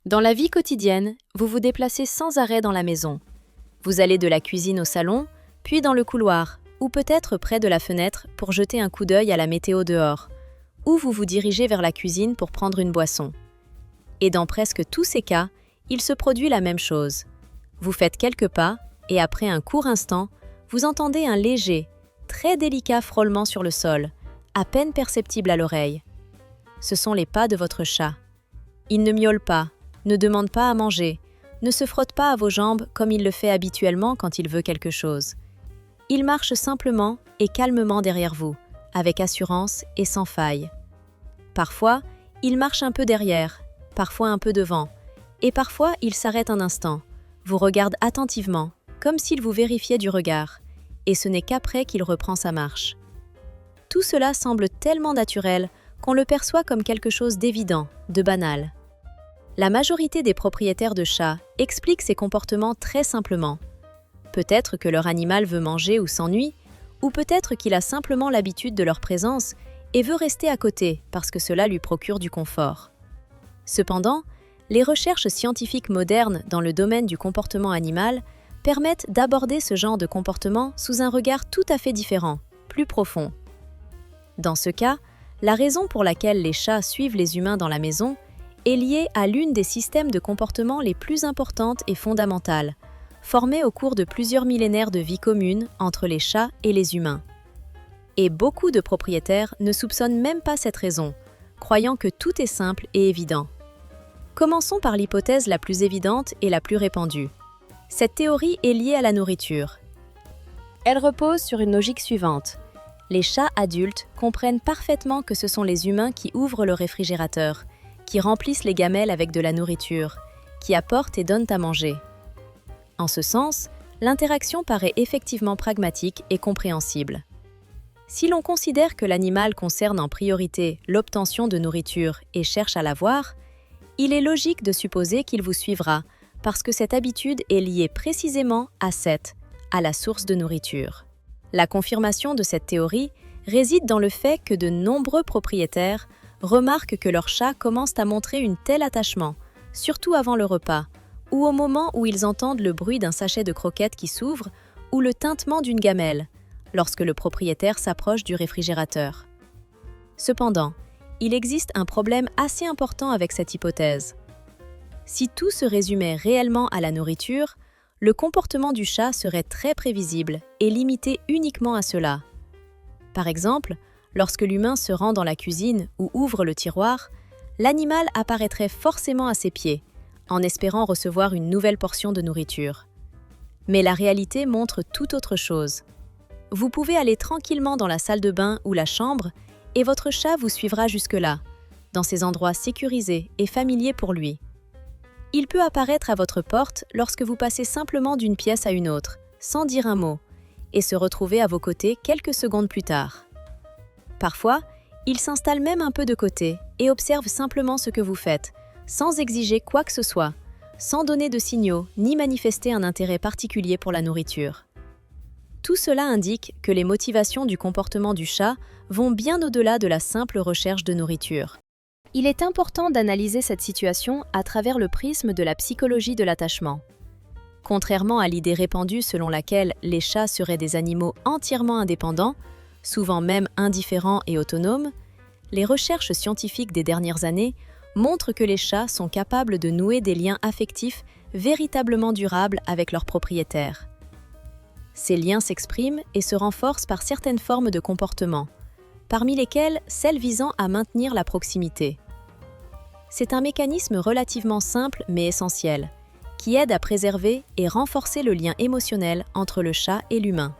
Dans la vie quotidienne, vous vous déplacez sans arrêt dans la maison. Vous allez de la cuisine au salon, puis dans le couloir, ou peut-être près de la fenêtre pour jeter un coup d'œil à la météo dehors, ou vous vous dirigez vers la cuisine pour prendre une boisson. Et dans presque tous ces cas, il se produit la même chose. Vous faites quelques pas, et après un court instant, vous entendez un léger, très délicat frôlement sur le sol, à peine perceptible à l'oreille. Ce sont les pas de votre chat. Il ne miaule pas, ne demande pas à manger, ne se frotte pas à vos jambes comme il le fait habituellement quand il veut quelque chose. Il marche simplement et calmement derrière vous, avec assurance et sans faille. Parfois, il marche un peu derrière, parfois un peu devant, et parfois il s'arrête un instant, vous regarde attentivement, comme s'il vous vérifiait du regard, et ce n'est qu'après qu'il reprend sa marche. Tout cela semble tellement naturel qu'on le perçoit comme quelque chose d'évident, de banal. La majorité des propriétaires de chats expliquent ces comportements très simplement. Peut-être que leur animal veut manger ou s'ennuie, ou peut-être qu'il a simplement l'habitude de leur présence et veut rester à côté parce que cela lui procure du confort. Cependant, les recherches scientifiques modernes dans le domaine du comportement animal permettent d'aborder ce genre de comportement sous un regard tout à fait différent, plus profond. Dans ce cas, la raison pour laquelle les chats suivent les humains dans la maison est liée à l'une des systèmes de comportement les plus importantes et fondamentales, formés au cours de plusieurs millénaires de vie commune entre les chats et les humains. Et beaucoup de propriétaires ne soupçonnent même pas cette raison, croyant que tout est simple et évident. Commençons par l'hypothèse la plus évidente et la plus répandue. Cette théorie est liée à la nourriture. Elle repose sur une logique suivante. Les chats adultes comprennent parfaitement que ce sont les humains qui ouvrent le réfrigérateur, qui remplissent les gamelles avec de la nourriture, qui apportent et donnent à manger. En ce sens, l'interaction paraît effectivement pragmatique et compréhensible. Si l'on considère que l'animal concerne en priorité l'obtention de nourriture et cherche à l'avoir, il est logique de supposer qu'il vous suivra parce que cette habitude est liée précisément à la source de nourriture. La confirmation de cette théorie réside dans le fait que de nombreux propriétaires remarquent que leurs chats commencent à montrer un tel attachement, surtout avant le repas, ou au moment où ils entendent le bruit d'un sachet de croquettes qui s'ouvre ou le tintement d'une gamelle, lorsque le propriétaire s'approche du réfrigérateur. Cependant, il existe un problème assez important avec cette hypothèse. Si tout se résumait réellement à la nourriture, le comportement du chat serait très prévisible et limité uniquement à cela. Par exemple, lorsque l'humain se rend dans la cuisine ou ouvre le tiroir, l'animal apparaîtrait forcément à ses pieds, en espérant recevoir une nouvelle portion de nourriture. Mais la réalité montre tout autre chose. Vous pouvez aller tranquillement dans la salle de bain ou la chambre et votre chat vous suivra jusque-là, dans ces endroits sécurisés et familiers pour lui. Il peut apparaître à votre porte lorsque vous passez simplement d'une pièce à une autre, sans dire un mot, et se retrouver à vos côtés quelques secondes plus tard. Parfois, il s'installe même un peu de côté et observe simplement ce que vous faites, sans exiger quoi que ce soit, sans donner de signaux ni manifester un intérêt particulier pour la nourriture. Tout cela indique que les motivations du comportement du chat vont bien au-delà de la simple recherche de nourriture. Il est important d'analyser cette situation à travers le prisme de la psychologie de l'attachement. Contrairement à l'idée répandue selon laquelle les chats seraient des animaux entièrement indépendants, souvent même indifférents et autonomes, les recherches scientifiques des dernières années montrent que les chats sont capables de nouer des liens affectifs véritablement durables avec leurs propriétaires. Ces liens s'expriment et se renforcent par certaines formes de comportement, parmi lesquelles celles visant à maintenir la proximité. C'est un mécanisme relativement simple mais essentiel, qui aide à préserver et renforcer le lien émotionnel entre le chat et l'humain.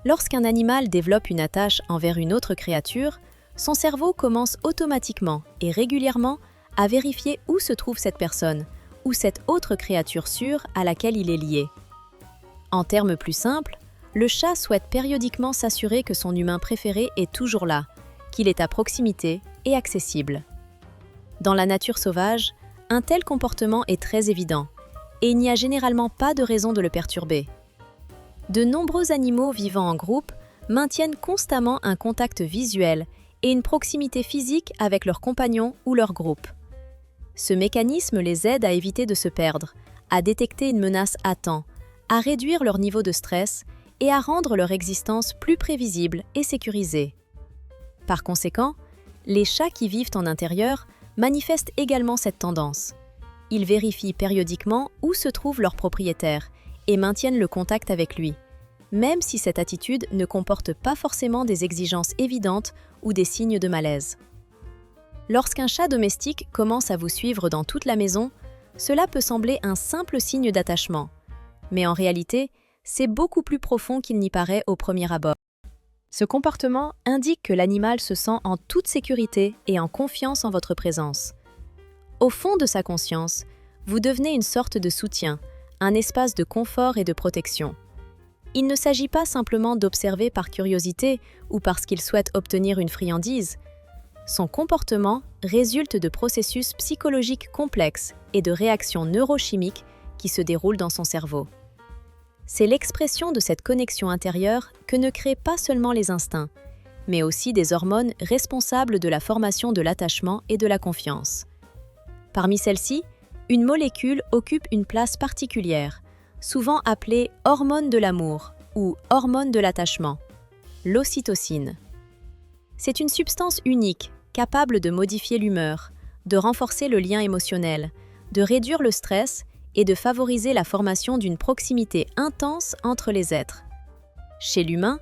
Lorsqu'un animal développe une attache envers une autre créature, son cerveau commence automatiquement et régulièrement à vérifier où se trouve cette personne ou cette autre créature sûre à laquelle il est lié. En termes plus simples, le chat souhaite périodiquement s'assurer que son humain préféré est toujours là, qu'il est à proximité et accessible. Dans la nature sauvage, un tel comportement est très évident, et il n'y a généralement pas de raison de le perturber. De nombreux animaux vivant en groupe maintiennent constamment un contact visuel et une proximité physique avec leurs compagnons ou leur groupe. Ce mécanisme les aide à éviter de se perdre, à détecter une menace à temps, à réduire leur niveau de stress et à rendre leur existence plus prévisible et sécurisée. Par conséquent, les chats qui vivent en intérieur manifestent également cette tendance. Ils vérifient périodiquement où se trouve leur propriétaire et maintiennent le contact avec lui, même si cette attitude ne comporte pas forcément des exigences évidentes ou des signes de malaise. Lorsqu'un chat domestique commence à vous suivre dans toute la maison, cela peut sembler un simple signe d'attachement. Mais en réalité, c'est beaucoup plus profond qu'il n'y paraît au premier abord. Ce comportement indique que l'animal se sent en toute sécurité et en confiance en votre présence. Au fond de sa conscience, vous devenez une sorte de soutien, un espace de confort et de protection. Il ne s'agit pas simplement d'observer par curiosité ou parce qu'il souhaite obtenir une friandise. Son comportement résulte de processus psychologiques complexes et de réactions neurochimiques qui se déroulent dans son cerveau. C'est l'expression de cette connexion intérieure que ne créent pas seulement les instincts, mais aussi des hormones responsables de la formation de l'attachement et de la confiance. Parmi celles-ci, une molécule occupe une place particulière, souvent appelée hormone de l'amour ou hormone de l'attachement, l'ocytocine. C'est une substance unique, capable de modifier l'humeur, de renforcer le lien émotionnel, de réduire le stress et de favoriser la formation d'une proximité intense entre les êtres. Chez l'humain,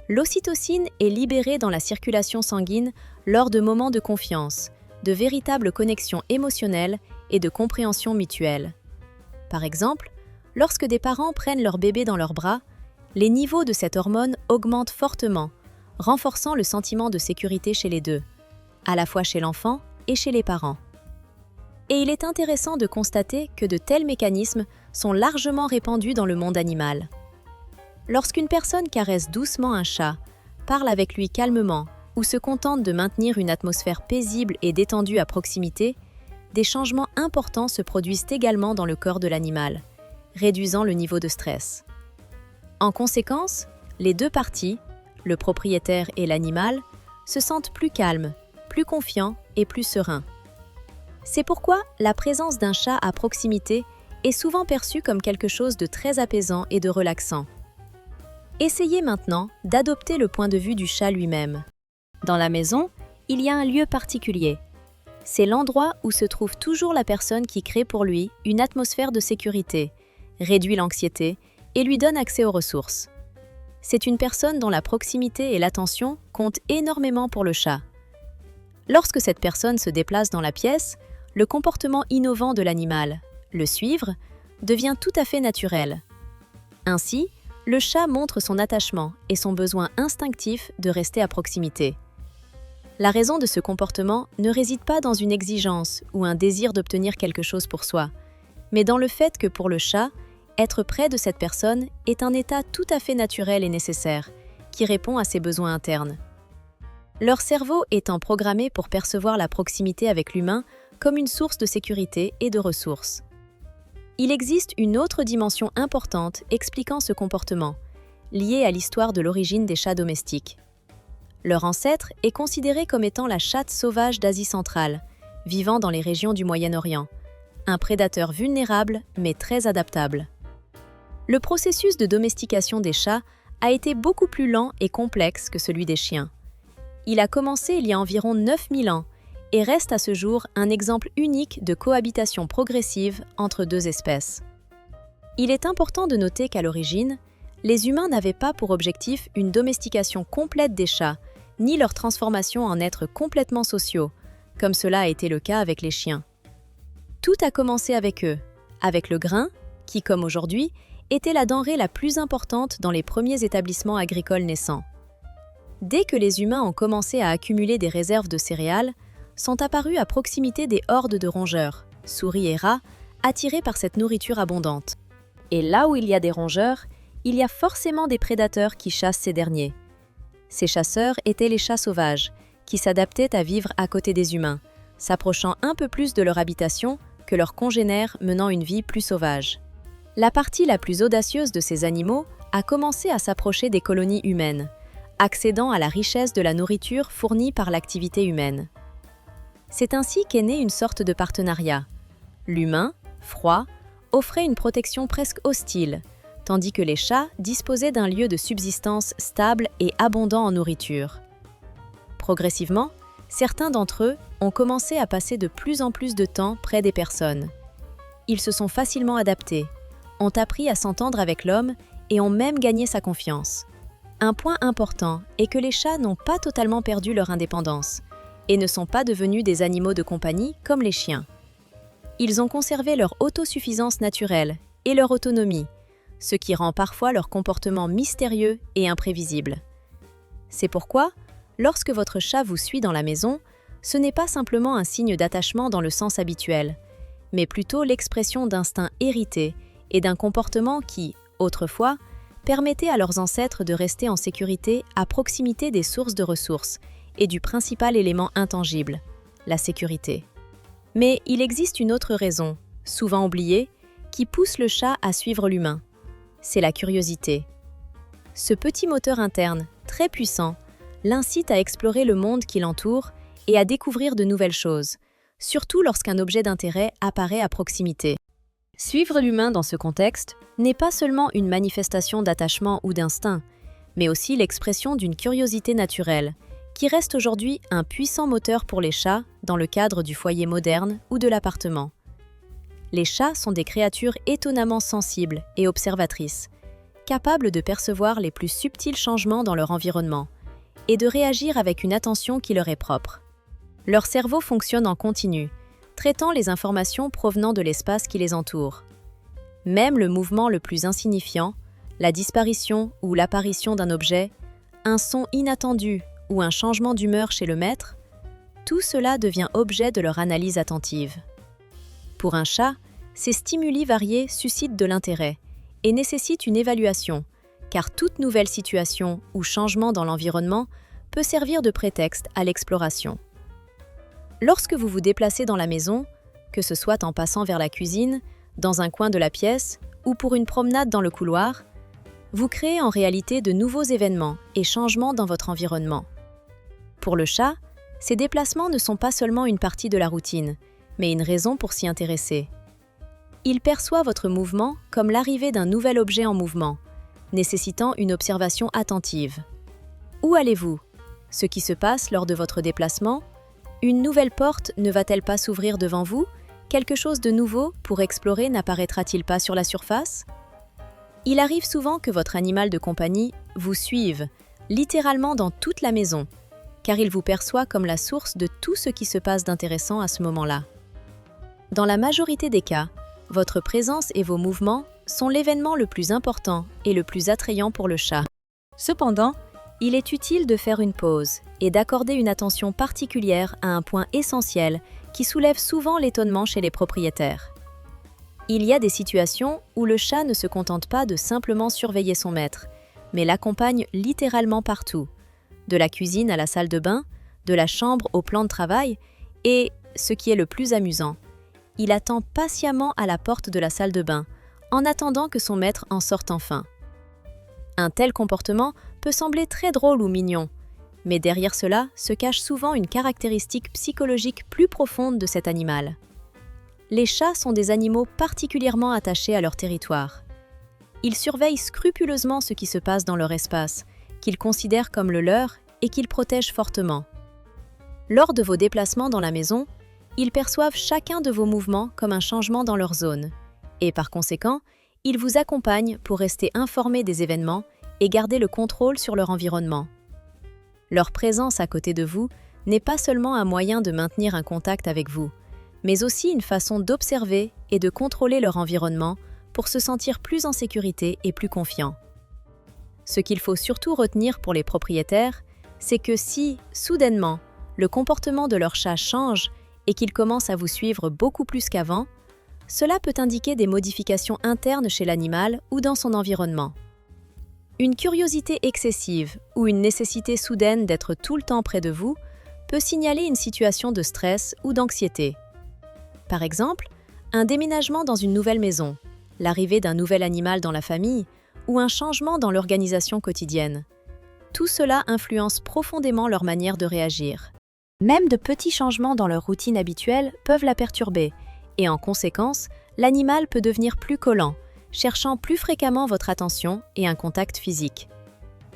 l'ocytocine est libérée dans la circulation sanguine lors de moments de confiance, de véritables connexions émotionnelles et de compréhension mutuelle. Par exemple, lorsque des parents prennent leur bébé dans leurs bras, les niveaux de cette hormone augmentent fortement, renforçant le sentiment de sécurité chez les deux, à la fois chez l'enfant et chez les parents. Et il est intéressant de constater que de tels mécanismes sont largement répandus dans le monde animal. Lorsqu'une personne caresse doucement un chat, parle avec lui calmement ou se contente de maintenir une atmosphère paisible et détendue à proximité, des changements importants se produisent également dans le corps de l'animal, réduisant le niveau de stress. En conséquence, les deux parties, le propriétaire et l'animal, se sentent plus calmes, plus confiants et plus sereins. C'est pourquoi la présence d'un chat à proximité est souvent perçue comme quelque chose de très apaisant et de relaxant. Essayez maintenant d'adopter le point de vue du chat lui-même. Dans la maison, il y a un lieu particulier. C'est l'endroit où se trouve toujours la personne qui crée pour lui une atmosphère de sécurité, réduit l'anxiété et lui donne accès aux ressources. C'est une personne dont la proximité et l'attention comptent énormément pour le chat. Lorsque cette personne se déplace dans la pièce, le comportement innovant de l'animal, le suivre, devient tout à fait naturel. Ainsi, le chat montre son attachement et son besoin instinctif de rester à proximité. La raison de ce comportement ne réside pas dans une exigence ou un désir d'obtenir quelque chose pour soi, mais dans le fait que pour le chat, être près de cette personne est un état tout à fait naturel et nécessaire, qui répond à ses besoins internes. Leur cerveau étant programmé pour percevoir la proximité avec l'humain comme une source de sécurité et de ressources. Il existe une autre dimension importante expliquant ce comportement, liée à l'histoire de l'origine des chats domestiques. Leur ancêtre est considéré comme étant la chatte sauvage d'Asie centrale, vivant dans les régions du Moyen-Orient, un prédateur vulnérable mais très adaptable. Le processus de domestication des chats a été beaucoup plus lent et complexe que celui des chiens. Il a commencé il y a environ 9000 ans et reste à ce jour un exemple unique de cohabitation progressive entre deux espèces. Il est important de noter qu'à l'origine, les humains n'avaient pas pour objectif une domestication complète des chats, ni leur transformation en êtres complètement sociaux, comme cela a été le cas avec les chiens. Tout a commencé avec eux, avec le grain, qui, comme aujourd'hui, était la denrée la plus importante dans les premiers établissements agricoles naissants. Dès que les humains ont commencé à accumuler des réserves de céréales, sont apparus à proximité des hordes de rongeurs, souris et rats, attirés par cette nourriture abondante. Et là où il y a des rongeurs, il y a forcément des prédateurs qui chassent ces derniers. Ces chasseurs étaient les chats sauvages, qui s'adaptaient à vivre à côté des humains, s'approchant un peu plus de leur habitation que leurs congénères menant une vie plus sauvage. La partie la plus audacieuse de ces animaux a commencé à s'approcher des colonies humaines, accédant à la richesse de la nourriture fournie par l'activité humaine. C'est ainsi qu'est née une sorte de partenariat. L'humain, froid, offrait une protection presque hostile, tandis que les chats disposaient d'un lieu de subsistance stable et abondant en nourriture. Progressivement, certains d'entre eux ont commencé à passer de plus en plus de temps près des personnes. Ils se sont facilement adaptés, ont appris à s'entendre avec l'homme et ont même gagné sa confiance. Un point important est que les chats n'ont pas totalement perdu leur indépendance et ne sont pas devenus des animaux de compagnie comme les chiens. Ils ont conservé leur autosuffisance naturelle et leur autonomie, ce qui rend parfois leur comportement mystérieux et imprévisible. C'est pourquoi, lorsque votre chat vous suit dans la maison, ce n'est pas simplement un signe d'attachement dans le sens habituel, mais plutôt l'expression d'instincts hérités et d'un comportement qui, autrefois, permettait à leurs ancêtres de rester en sécurité à proximité des sources de ressources et du principal élément intangible, la sécurité. Mais il existe une autre raison, souvent oubliée, qui pousse le chat à suivre l'humain. C'est la curiosité. Ce petit moteur interne, très puissant, l'incite à explorer le monde qui l'entoure et à découvrir de nouvelles choses, surtout lorsqu'un objet d'intérêt apparaît à proximité. Suivre l'humain dans ce contexte n'est pas seulement une manifestation d'attachement ou d'instinct, mais aussi l'expression d'une curiosité naturelle, qui reste aujourd'hui un puissant moteur pour les chats dans le cadre du foyer moderne ou de l'appartement. Les chats sont des créatures étonnamment sensibles et observatrices, capables de percevoir les plus subtils changements dans leur environnement et de réagir avec une attention qui leur est propre. Leur cerveau fonctionne en continu, traitant les informations provenant de l'espace qui les entoure. Même le mouvement le plus insignifiant, la disparition ou l'apparition d'un objet, un son inattendu ou un changement d'humeur chez le maître, tout cela devient objet de leur analyse attentive. Pour un chat, ces stimuli variés suscitent de l'intérêt et nécessitent une évaluation, car toute nouvelle situation ou changement dans l'environnement peut servir de prétexte à l'exploration. Lorsque vous vous déplacez dans la maison, que ce soit en passant vers la cuisine, dans un coin de la pièce ou pour une promenade dans le couloir, vous créez en réalité de nouveaux événements et changements dans votre environnement. Pour le chat, ces déplacements ne sont pas seulement une partie de la routine, mais une raison pour s'y intéresser. Il perçoit votre mouvement comme l'arrivée d'un nouvel objet en mouvement, nécessitant une observation attentive. Où allez-vous? Ce qui se passe lors de votre déplacement? Une nouvelle porte ne va-t-elle pas s'ouvrir devant vous? Quelque chose de nouveau pour explorer n'apparaîtra-t-il pas sur la surface? Il arrive souvent que votre animal de compagnie vous suive, littéralement dans toute la maison, car il vous perçoit comme la source de tout ce qui se passe d'intéressant à ce moment-là. Dans la majorité des cas, votre présence et vos mouvements sont l'événement le plus important et le plus attrayant pour le chat. Cependant, il est utile de faire une pause et d'accorder une attention particulière à un point essentiel qui soulève souvent l'étonnement chez les propriétaires. Il y a des situations où le chat ne se contente pas de simplement surveiller son maître, mais l'accompagne littéralement partout, de la cuisine à la salle de bain, de la chambre au plan de travail, et, ce qui est le plus amusant, il attend patiemment à la porte de la salle de bain, en attendant que son maître en sorte enfin. Un tel comportement peut sembler très drôle ou mignon, mais derrière cela se cache souvent une caractéristique psychologique plus profonde de cet animal. Les chats sont des animaux particulièrement attachés à leur territoire. Ils surveillent scrupuleusement ce qui se passe dans leur espace, qu'ils considèrent comme le leur et qu'ils protègent fortement. Lors de vos déplacements dans la maison, ils perçoivent chacun de vos mouvements comme un changement dans leur zone, et par conséquent, ils vous accompagnent pour rester informés des événements et garder le contrôle sur leur environnement. Leur présence à côté de vous n'est pas seulement un moyen de maintenir un contact avec vous, mais aussi une façon d'observer et de contrôler leur environnement pour se sentir plus en sécurité et plus confiant. Ce qu'il faut surtout retenir pour les propriétaires, c'est que si, soudainement, le comportement de leur chat change et qu'il commence à vous suivre beaucoup plus qu'avant, cela peut indiquer des modifications internes chez l'animal ou dans son environnement. Une curiosité excessive ou une nécessité soudaine d'être tout le temps près de vous peut signaler une situation de stress ou d'anxiété. Par exemple, un déménagement dans une nouvelle maison, l'arrivée d'un nouvel animal dans la famille ou un changement dans l'organisation quotidienne. Tout cela influence profondément leur manière de réagir. Même de petits changements dans leur routine habituelle peuvent la perturber, et en conséquence, l'animal peut devenir plus collant, cherchant plus fréquemment votre attention et un contact physique.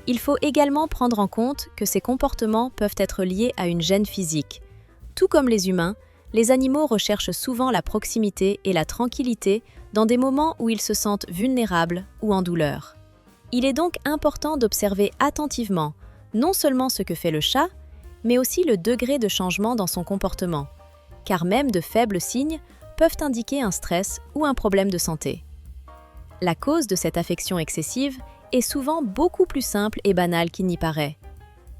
Il faut également prendre en compte que ces comportements peuvent être liés à une gêne physique. Tout comme les humains, les animaux recherchent souvent la proximité et la tranquillité dans des moments où ils se sentent vulnérables ou en douleur. Il est donc important d'observer attentivement non seulement ce que fait le chat, mais aussi le degré de changement dans son comportement, car même de faibles signes peuvent indiquer un stress ou un problème de santé. La cause de cette affection excessive est souvent beaucoup plus simple et banale qu'il n'y paraît.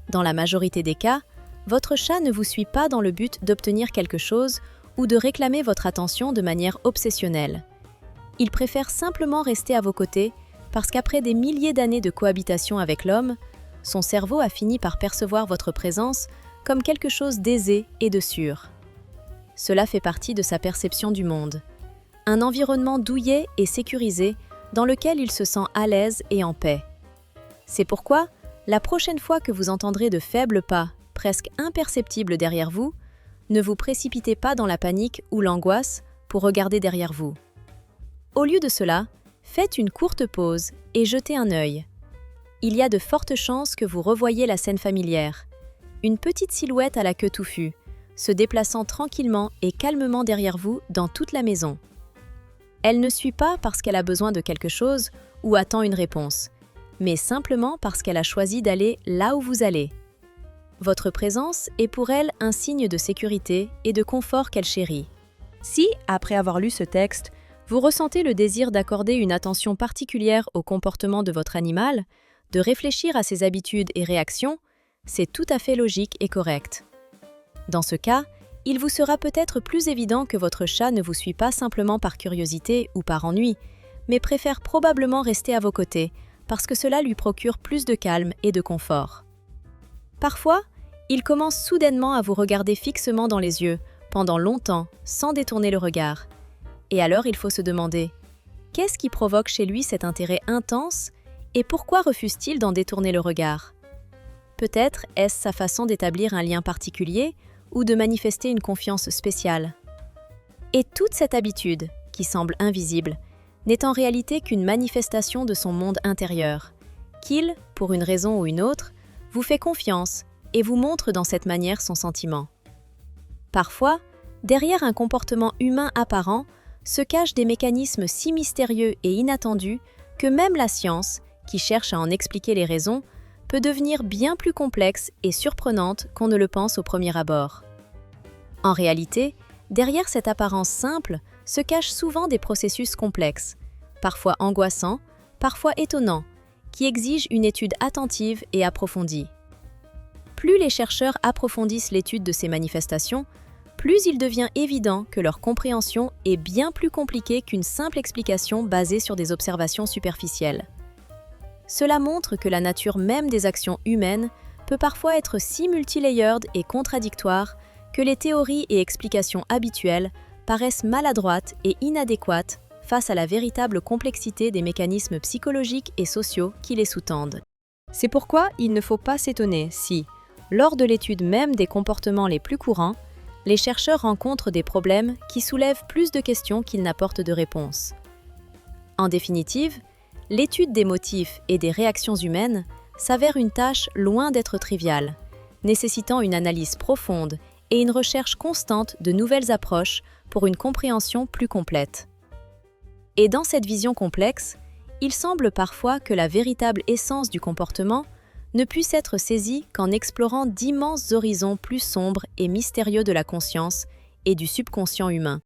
Dans la majorité des cas, votre chat ne vous suit pas dans le but d'obtenir quelque chose ou de réclamer votre attention de manière obsessionnelle. Il préfère simplement rester à vos côtés parce qu'après des milliers d'années de cohabitation avec l'homme, son cerveau a fini par percevoir votre présence comme quelque chose d'aisé et de sûr. Cela fait partie de sa perception du monde. Un environnement douillet et sécurisé dans lequel il se sent à l'aise et en paix. C'est pourquoi, la prochaine fois que vous entendrez de faibles pas, presque imperceptibles derrière vous, ne vous précipitez pas dans la panique ou l'angoisse pour regarder derrière vous. Au lieu de cela, faites une courte pause et jetez un œil. Il y a de fortes chances que vous revoyiez la scène familière. Une petite silhouette à la queue touffue, se déplaçant tranquillement et calmement derrière vous dans toute la maison. Elle ne suit pas parce qu'elle a besoin de quelque chose ou attend une réponse, mais simplement parce qu'elle a choisi d'aller là où vous allez. Votre présence est pour elle un signe de sécurité et de confort qu'elle chérit. Si, après avoir lu ce texte, vous ressentez le désir d'accorder une attention particulière au comportement de votre animal, de réfléchir à ses habitudes et réactions, c'est tout à fait logique et correct. Dans ce cas, il vous sera peut-être plus évident que votre chat ne vous suit pas simplement par curiosité ou par ennui, mais préfère probablement rester à vos côtés parce que cela lui procure plus de calme et de confort. Parfois, il commence soudainement à vous regarder fixement dans les yeux, pendant longtemps, sans détourner le regard. Et alors il faut se demander, qu'est-ce qui provoque chez lui cet intérêt intense et pourquoi refuse-t-il d'en détourner le regard? Peut-être est-ce sa façon d'établir un lien particulier ou de manifester une confiance spéciale. Et toute cette habitude, qui semble invisible, n'est en réalité qu'une manifestation de son monde intérieur, qu'il, pour une raison ou une autre, vous fait confiance et vous montre dans cette manière son sentiment. Parfois, derrière un comportement humain apparent, se cachent des mécanismes si mystérieux et inattendus que même la science, qui cherche à en expliquer les raisons, peut devenir bien plus complexe et surprenante qu'on ne le pense au premier abord. En réalité, derrière cette apparence simple se cachent souvent des processus complexes, parfois angoissants, parfois étonnants, qui exigent une étude attentive et approfondie. Plus les chercheurs approfondissent l'étude de ces manifestations, plus il devient évident que leur compréhension est bien plus compliquée qu'une simple explication basée sur des observations superficielles. Cela montre que la nature même des actions humaines peut parfois être si multilayered et contradictoire que les théories et explications habituelles paraissent maladroites et inadéquates face à la véritable complexité des mécanismes psychologiques et sociaux qui les sous-tendent. C'est pourquoi il ne faut pas s'étonner si, lors de l'étude même des comportements les plus courants, les chercheurs rencontrent des problèmes qui soulèvent plus de questions qu'ils n'apportent de réponses. En définitive, l'étude des motifs et des réactions humaines s'avère une tâche loin d'être triviale, nécessitant une analyse profonde et une recherche constante de nouvelles approches pour une compréhension plus complète. Et dans cette vision complexe, il semble parfois que la véritable essence du comportement ne puisse être saisie qu'en explorant d'immenses horizons plus sombres et mystérieux de la conscience et du subconscient humain.